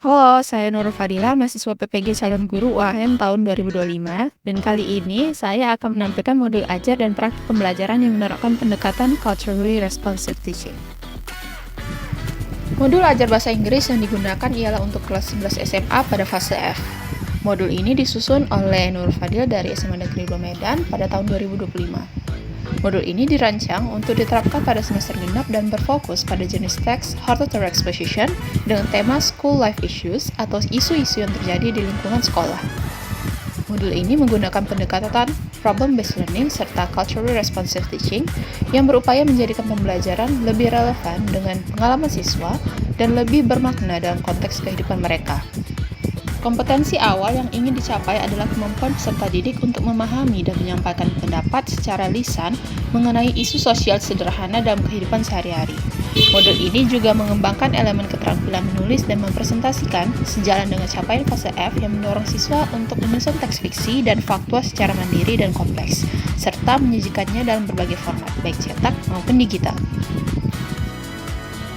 Halo, saya Nurul Fadila, mahasiswa PPG Calon Guru UAM tahun 2025, dan kali ini saya akan menampilkan modul ajar dan praktik pembelajaran yang menerapkan pendekatan culturally responsive teaching. Modul ajar bahasa Inggris yang digunakan ialah untuk kelas 11 SMA pada fase F. Modul ini disusun oleh Nurul Fadil dari SMA Negeri 2 Medan pada tahun 2025. Modul ini dirancang untuk diterapkan pada semester genap dan berfokus pada jenis teks Horticultural Exposition dengan tema School Life Issues atau isu-isu yang terjadi di lingkungan sekolah. Modul ini menggunakan pendekatan Problem-Based Learning serta Culturally Responsive Teaching yang berupaya menjadikan pembelajaran lebih relevan dengan pengalaman siswa dan lebih bermakna dalam konteks kehidupan mereka. Kompetensi awal yang ingin dicapai adalah kemampuan peserta didik untuk memahami dan menyampaikan pendapat secara lisan mengenai isu sosial sederhana dalam kehidupan sehari-hari. Modul ini juga mengembangkan elemen keterampilan menulis dan mempresentasikan sejalan dengan capaian fase F yang mendorong siswa untuk menyusun teks fiksi dan faktual secara mandiri dan kompleks, serta menyajikannya dalam berbagai format, baik cetak maupun digital.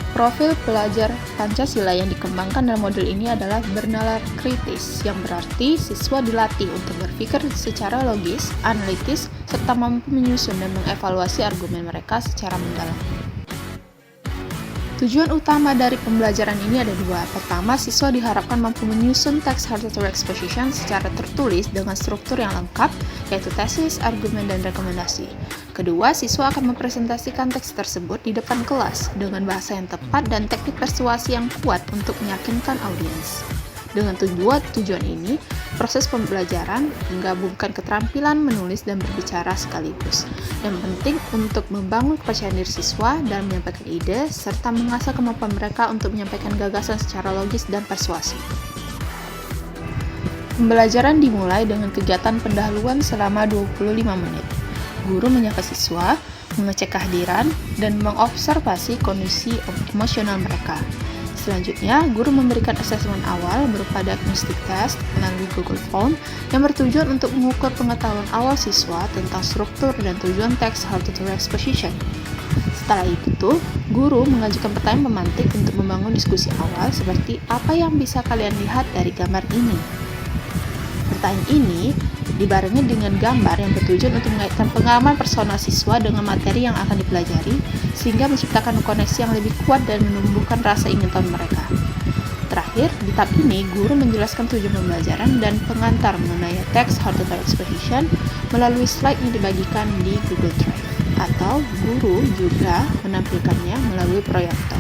Profil pelajar Pancasila yang dikembangkan dalam modul ini adalah bernalar kritis, yang berarti siswa dilatih untuk berpikir secara logis, analitis, serta mampu menyusun dan mengevaluasi argumen mereka secara mendalam. Tujuan utama dari pembelajaran ini ada dua. Pertama, siswa diharapkan mampu menyusun teks Horticultural Exposition secara tertulis dengan struktur yang lengkap, yaitu tesis, argumen, dan rekomendasi. Kedua, siswa akan mempresentasikan teks tersebut di depan kelas dengan bahasa yang tepat dan teknik persuasi yang kuat untuk meyakinkan audiens. Dengan tujuan ini, proses pembelajaran menggabungkan keterampilan menulis dan berbicara sekaligus, dan penting untuk membangun kepercayaan diri siswa dalam menyampaikan ide, serta mengasah kemampuan mereka untuk menyampaikan gagasan secara logis dan persuasi. Pembelajaran dimulai dengan kegiatan pendahuluan selama 25 menit. Guru menyapa siswa, mengecek kehadiran, dan mengobservasi kondisi emosional mereka. Selanjutnya, guru memberikan asesmen awal berupa diagnostic test melalui Google Form yang bertujuan untuk mengukur pengetahuan awal siswa tentang struktur dan tujuan teks Horticultural Exposition. Setelah itu, guru mengajukan pertanyaan pemantik untuk membangun diskusi awal seperti apa yang bisa kalian lihat dari gambar ini. Pertanyaan ini dibarengi dengan gambar yang bertujuan untuk mengaitkan pengalaman personal siswa dengan materi yang akan dipelajari, sehingga menciptakan koneksi yang lebih kuat dan menumbuhkan rasa ingin tahu mereka. Terakhir, di tahap ini, guru menjelaskan tujuan pembelajaran dan pengantar mengenai teks Horticultural Exposition melalui slide yang dibagikan di Google Drive, atau guru juga menampilkannya melalui proyektor.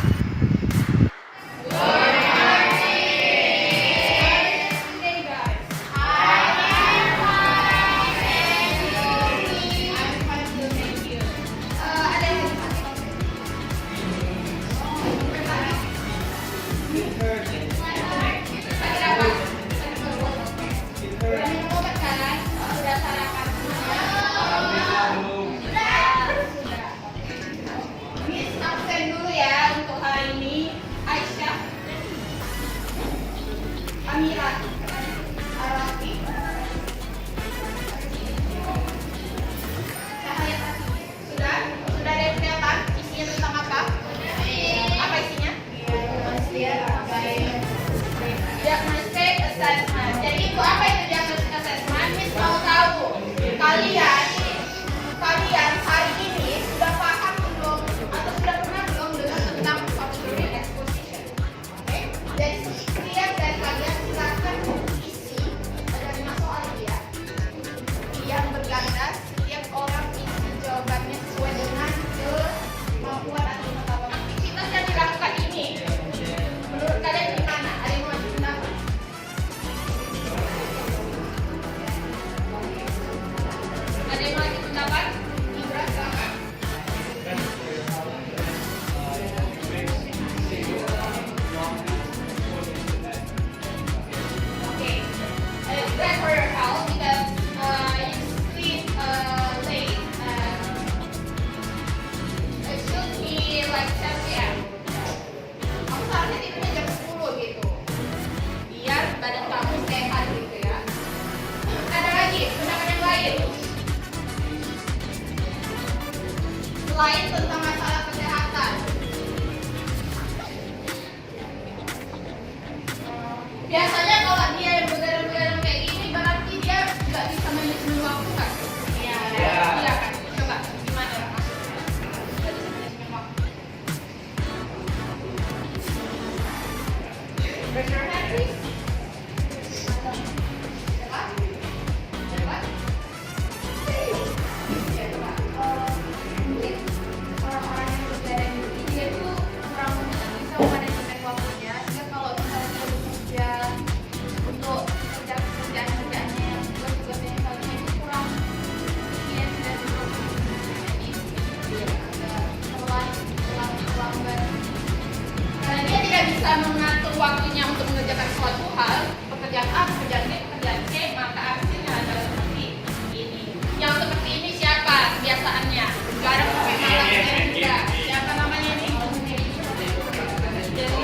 Diagnostic assessment. Jadi itu apa itu diagnostic assessment? Miss mau tahu kalian hari ini sudah paham belum atau sudah pernah belum dengar tentang cultural exposition? Oke? Jadi setiap dari kalian silakan Biasanya kalau dia yang begadang-begadang kayak gini berarti dia nggak bisa manajemen waktu kan? Iya. Iya kan? Coba gimana maksudnya? Nggak bisa manajemen waktu. Raise your hand, please. Siapa? Siapa? Mungkin orang-orang yang begadang ini dia tuh kurang bisa manajemen waktunya. Sehingga kalau misalnya dia bekerja untuk kerjaan-kerjaannya yang tugas-tugasnya yang lainnya itu kurang efisien dan dia agak terlambat. Karena dia tidak bisa mengatur waktunya untuk mengerjakan suatu hal, pekerjaan A, pekerjaan B, pekerjaan C, maka hasilnya adalah seperti ini. Yang seperti ini siapa kebiasaannya? Begadang sampai malam kerja. Siapa namanya ini?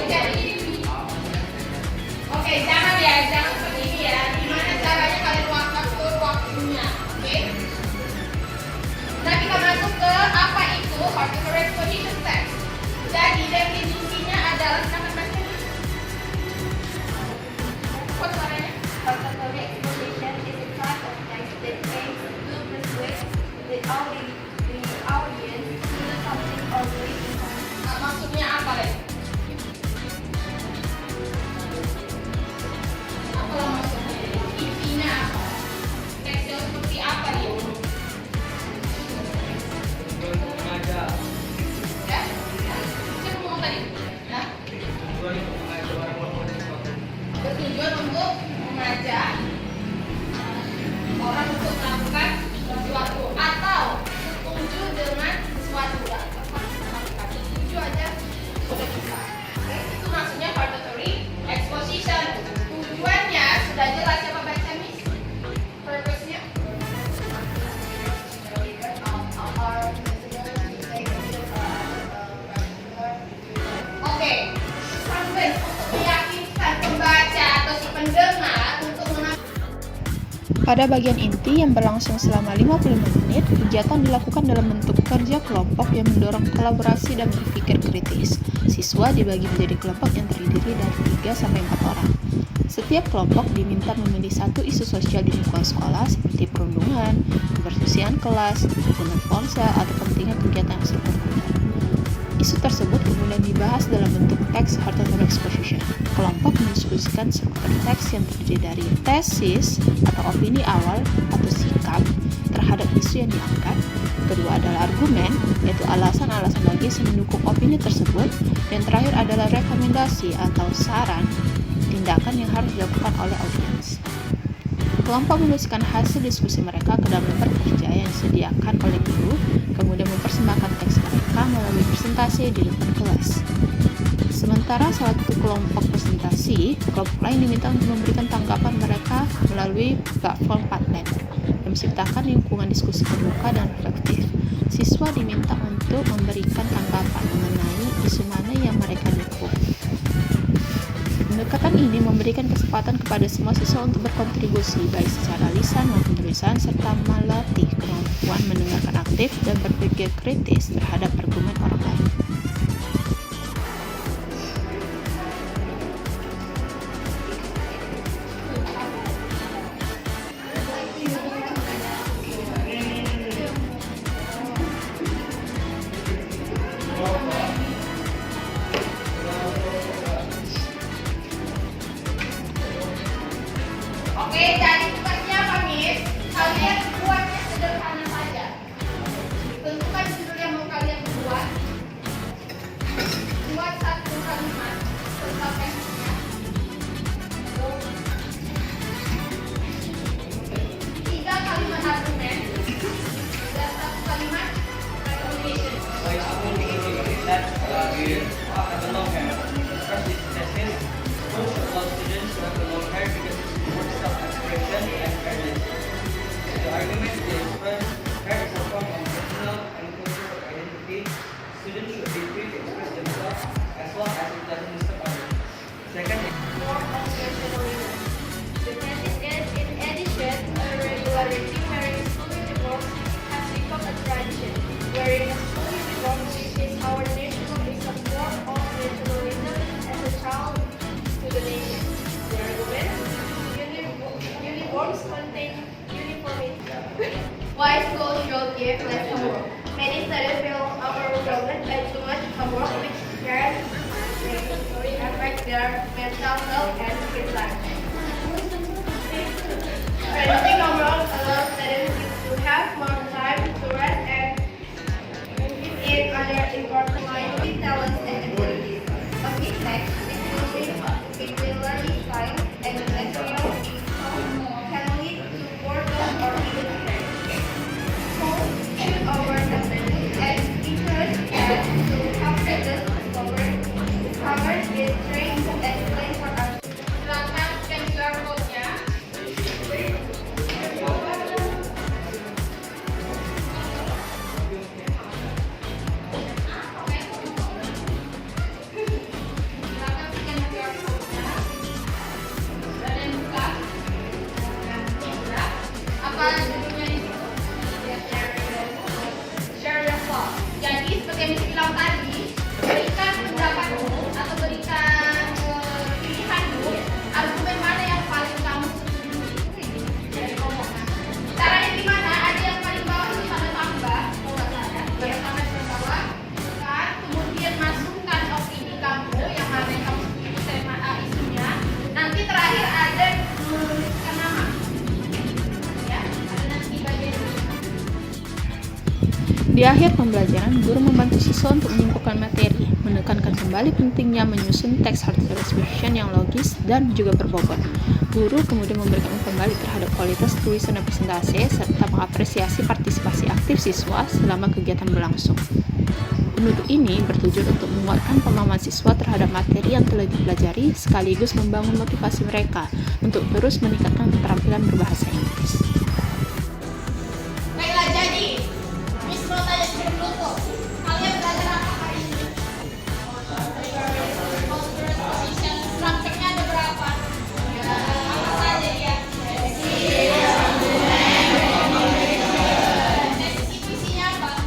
Jadi oke, jangan ya, jangan seperti ini ya. Gimana caranya kalian atur waktunya, oke? Nah, kita masuk ke apa itu Horticulture Exposition Text. Jadi definisinya adalah silakan baca. Kok suaranya? Horticulture exposition is a type of text that aims to persuade the audience to do something or believe in something. Nah, maksudnya apa, Les? Apalah maksudnya? Intinya apa? Teksnya seperti apa dia? Ya? Siapa ngomong tadi? Nah? Bertujuan untuk mengajak orang untuk melakukan sesuatu atau setuju dengan sesuatu. Setuju aja sudah bisa. Oke, itu maksudnya hortatory exposition. Tujuannya sudah jelas, siapa baca Miss? Purpose-nya? Oke, sampai untuk meyakinkan pembaca atau si pendengar untuk mengambil. Pada bagian inti yang berlangsung selama 55 menit, kegiatan dilakukan dalam bentuk kerja kelompok yang mendorong kolaborasi dan berpikir kritis. Siswa dibagi menjadi kelompok yang terdiri dari 3-4 orang. Setiap kelompok diminta memilih satu isu sosial di lingkungan sekolah seperti perundungan, kebersihan kelas, penggunaan ponsel, atau pentingnya kegiatan ekstrakurikuler. Isu tersebut kemudian dibahas dalam bentuk teks horticulture exposition. Kelompok mendiskusikan struktur teks yang terdiri dari tesis atau opini awal atau sikap terhadap isu yang diangkat. Kedua adalah argumen, yaitu alasan-alasan logis yang mendukung opini tersebut. Dan terakhir adalah rekomendasi atau saran tindakan yang harus dilakukan oleh audiens. Kelompok menuliskan hasil diskusi mereka ke dalam lembar kerja yang disediakan oleh guru, kemudian mempersembahkan teks mereka melalui presentasi di depan kelas. Sementara salah satu kelompok presentasi, kelompok lain diminta untuk memberikan tanggapan mereka melalui platform Padlet yang menciptakan lingkungan diskusi terbuka dan reflektif. Siswa diminta untuk memberikan tanggapan mengenai isu mana yang mereka dukung. Pendekatan ini memberikan kesempatan kepada semua siswa untuk berkontribusi baik secara lisan maupun tulisan serta melatih kemampuan mendengarkan aktif dan berpikir kritis terhadap argumen orang lain. Oke, jadi tugasnya apa, Miss? Kalian buatnya sederhana saja. Tentukan judul yang mau kalian buat. Buat satu kalimat tentang teksnya. 3 kalimat argumen dan 1 kalimat recommendation. Students should be free to express themselves as long as it doesn't disturb others. Second, Form of nationalism. The thesis is, in addition, a regular routine wearing school uniforms has become a tradition. Wearing a school uniform is our national is a form of nationalism as a child to the nation. Therefore, with less homework. Many studies feel overwhelmed by too much homework, which can affect their mental health and skill life. Reducing homework allows students to have more time to rest and in other important life talents and abilities. A key text, including learning science and material can lead to boredom or even stress. Schools should award assessment and teachers have to help students discover their strengths and plan for action. Silakan scan QR code-nya. Silakan scan QR code-nya. Dan buka. Apa judulnya ini? Share your thoughts. Jadi seperti yang Miss bilang tadi, berikan pendapatmu atau berikan pilihanmu, argumen mana yang paling kamu setujui dari omongan. Caranya gimana? Ada yang paling bawah itu tanda tambah, kalau nggak salah. Yang tanda di bawah, kan? Kemudian masukkan opini kamu yang mana yang kamu setuju tema isinya. Nanti terakhir ada menuliskan nama. Ya, ada nanti bagian ini. Di akhir pembelajaran, guru membantu siswa untuk menyimpulkan materi, menekankan kembali pentingnya menyusun teks hard expression yang logis dan juga berbobot. Guru kemudian memberikan umpan balik terhadap kualitas tulisan dan presentasi, serta mengapresiasi partisipasi aktif siswa selama kegiatan berlangsung. Penutur ini bertujuan untuk menguatkan pemahaman siswa terhadap materi yang telah dipelajari, sekaligus membangun motivasi mereka untuk terus meningkatkan keterampilan berbahasa Inggris. Baiklah, jadi Miss mau tanya sebelum tutup. Kalian belajar apa hari ini? Position structure-nya ada berapa? Apa saja ya? Deskripsi isinya apa?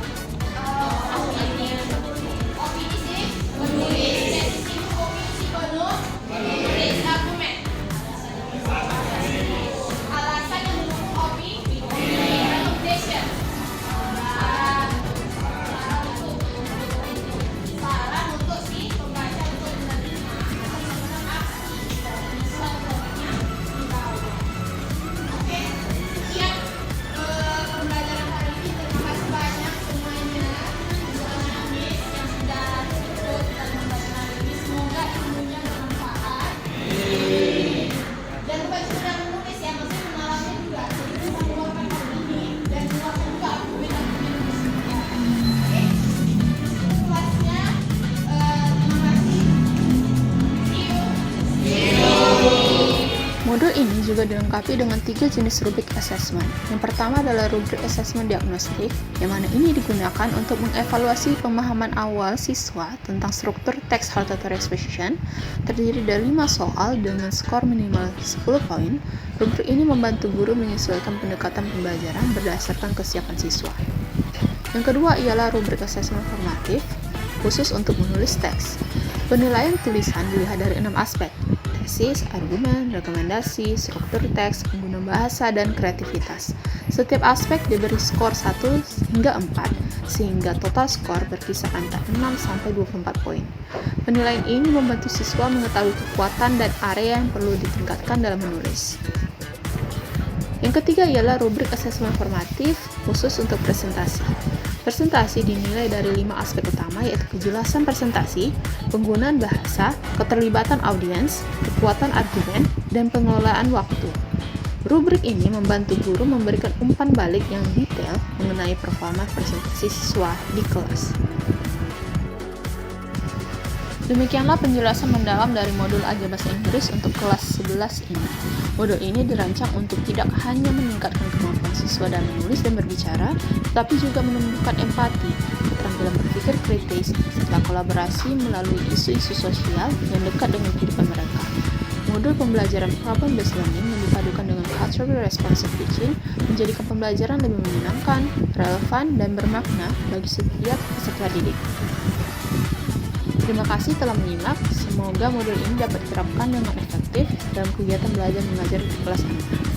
Opini sih? Deskripsi opini penuh? Base argument. Alasan yang mendukung opini? Recommendation. Saran untuk si pembaca untuk menerima atau melakukan aksi dari visual programnya di bawah. Oke, sekian pembelajaran hari ini. Terima kasih banyak semuanya Miss yang sudah ikut dan membaca hari ini. Semoga ilmunya bermanfaat. Dan bukan sekedar menulis ya, maksudnya mengalami juga. Jadi kita mengeluarkan opini dan mengeluarkan juga argumen-argumen yang disebutkan. Oke, kelasnya. Terima kasih. See you. Modul ini juga dilengkapi dengan 3 jenis rubrik assessment. Yang pertama adalah rubrik assessment diagnostik, yang mana ini digunakan untuk mengevaluasi pemahaman awal siswa tentang struktur teks hard expression, terdiri dari 5 soal dengan skor minimal 10 poin. Rubrik ini membantu guru menyesuaikan pendekatan pembelajaran berdasarkan kesiapan siswa. Yang kedua ialah rubrik assessment formatif, khusus untuk menulis teks. Penilaian tulisan dilihat dari 6 aspek: tesis, argumen, rekomendasi, struktur teks, pengguna bahasa, dan kreativitas. Setiap aspek diberi skor 1 hingga 4, sehingga total skor berkisar antara 6 sampai 24 poin. Penilaian ini membantu siswa mengetahui kekuatan dan area yang perlu ditingkatkan dalam menulis. Yang ketiga ialah rubrik asesmen formatif khusus untuk presentasi. Presentasi dinilai dari 5 aspek utama, yaitu kejelasan presentasi, penggunaan bahasa, keterlibatan audiens, kekuatan argumen, dan pengelolaan waktu. Rubrik ini membantu guru memberikan umpan balik yang detail mengenai performa presentasi siswa di kelas. Demikianlah penjelasan mendalam dari modul Ajar Bahasa Inggris untuk kelas 11 ini. Modul ini dirancang untuk tidak hanya meningkatkan kemampuan siswa dalam menulis dan berbicara, tetapi juga menumbuhkan empati, keterampilan berpikir kritis, serta kolaborasi melalui isu-isu sosial yang dekat dengan kehidupan mereka. Modul pembelajaran problem-based learning yang dipadukan dengan culturally responsive teaching menjadikan pembelajaran lebih menyenangkan, relevan, dan bermakna bagi setiap peserta didik. Terima kasih telah menyimak. Semoga modul ini dapat diterapkan dengan efektif dalam kegiatan belajar mengajar di kelas Anda.